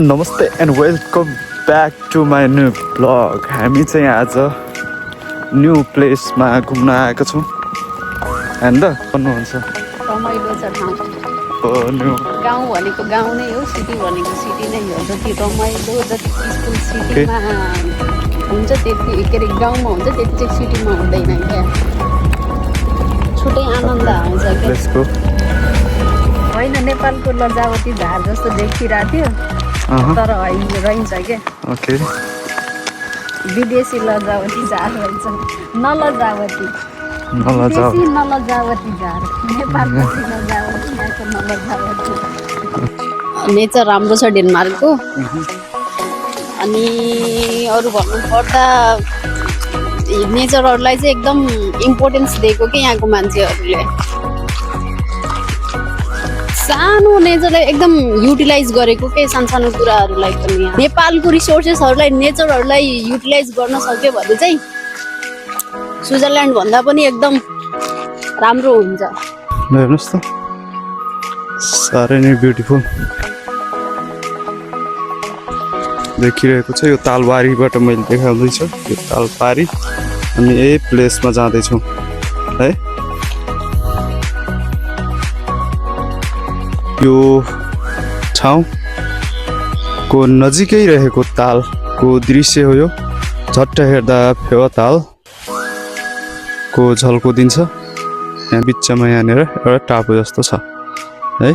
नमस्ते and welcome back to my new blog. हामी चाहिँ आज न्यू प्लेसमा घुम्न आएको छौँ होइन त भन्नुहुन्छ। रमाइलो छ ठाउँ। न्यू गाउँ भनेको गाउँ नै हो, सिटी भनेको सिटी नै हो। जति रमाइलो, जति पिसफुल सिटीमा हुन्छ त्यति के अरे गाउँमा हुन्छ त्यति चाहिँ सिटीमा हुँदैन क्या। छुट्टै आनन्द आउँछ क्या। होइन नेपालको लजावती झार जस्तो देखिरहेको थियो तर होइन रहन्छ क्या। ओके विदेशी लजावती झार रहेछ, नलजावती नलजाऊ नलजावती झार। नेपालको लजावती, यहाँको नलजावती। नेचर राम्रो छ डेनमार्कको। अनि अरू भन्नुपर्दा नेचरहरूलाई चाहिँ एकदम इम्पोर्टेन्स दिएको कि यहाँको मान्छेहरूले। सानो नेचरलाई एकदम युटिलाइज गरेको के सानसानो कुराहरूलाई पनि। नेपालको रिसोर्सेसहरूलाई नेचरहरूलाई युटिलाइज गर्न सक्यो भने चाहिँ स्विजरल्यान्ड भन्दा पनि एकदम राम्रो हुन्छ। हेर्नुहोस् त साह्रै नै ब्युटिफुल देखिरहेको छ। यो तालबारीबाट मैले देखाउँदैछु, यो तालबारी। हामी यही प्लेसमा जाँदैछौँ है। यो ठाउँको नजिकै रहेको तालको दृश्य हो यो। झट्ट हेर्दा फेवा तालको झल्को दिन्छ। यहाँ बिचमा यहाँनिर एउटा टापु जस्तो छ है।